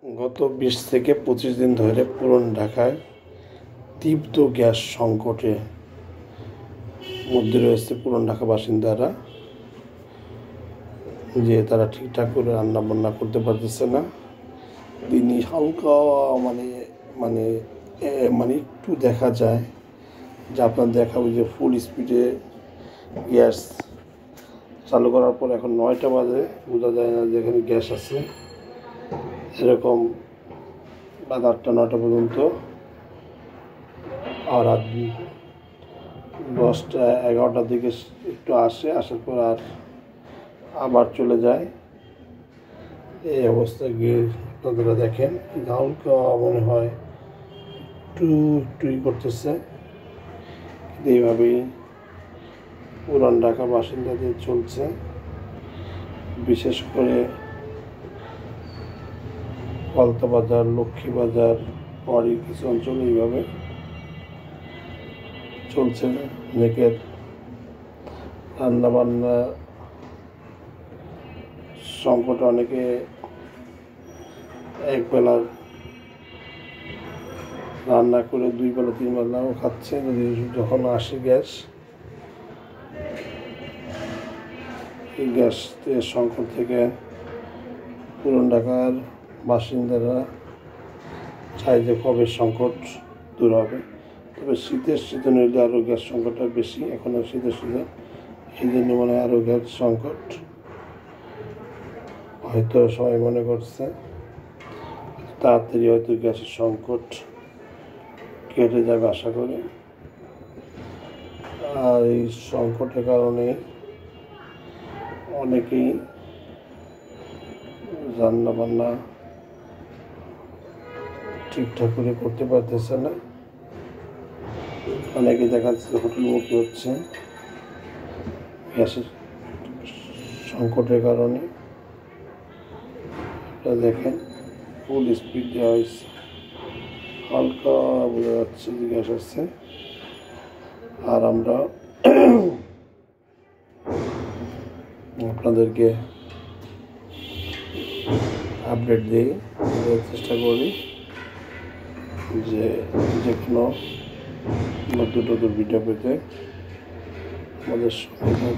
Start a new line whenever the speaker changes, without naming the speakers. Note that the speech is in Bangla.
গত 20 থেকে 25 দিন ধরে পুরান ঢাকায় তীব্র গ্যাস সংকটে মধ্যে রয়েছে পুরান ঢাকা বাসিন্দারা, যে তারা ঠিকঠাক করে রান্নাবান্না করতে পারতেছে না। তিনি হালকা মানে মানে মানে একটু দেখা যায় যে আপনার দেখাবো যে ফুল স্পিডে গ্যাস চালু করার পর এখন 9টা বাজে, বোঝা যায় না যে এখানে গ্যাস আছে। এরকম রাত 8টা 9টা পর্যন্ত, আর রাত 10টা 11টার দিকে একটু আসার পর আর আবার চলে যায়। এই অবস্থায় গিয়ে আপনারা দেখেন হালকা মনে হয় একটু করতেছে। এইভাবেই পুরান ঢাকা বাসিন্দাদের চলছে, বিশেষ করে কলতা বাজার, লক্ষ্মী বাজার, পরই কিছু অঞ্চলে এইভাবে চলছে। অনেকের রান্নাবান্না সংকটে অনেকে এক বেলার রান্না করে 2 বেলা 3 বেলাও খাচ্ছে যদি যখন আসে গ্যাস। এই গ্যাসের সংকট থেকে পুরান ঢাকার বাসিন্দারা চায় যে কবে সংকট দূর হবে। তবে শীতের সিজন হইলে আরও গ্যাস সংকটটা বেশি। এখন শীতের সিজন, এই জন্য মনে হয় আরও গ্যাস সংকট হয়তো সবাই মনে করছে তাড়াতাড়ি হয়তো গ্যাসের সংকট কেটে যাবে আশা করি। আর এই সংকটের কারণে অনেকেই রান্নাবান্না ঠিকঠাক করে করতে পারতেছে না। অনেকে দেখা যাচ্ছে হোটেলমুখী হচ্ছে গ্যাসের সংকটের কারণে। দেখেন ফুল স্পিড দেওয়া হয়েছে, হালকা বোঝা যাচ্ছে যে গ্যাস আসছে। আর আমরা আপনাদেরকে আপডেট দিই, চেষ্টা করি যে কোনো নতুন ভিডিও পেতে আমাদের সঙ্গে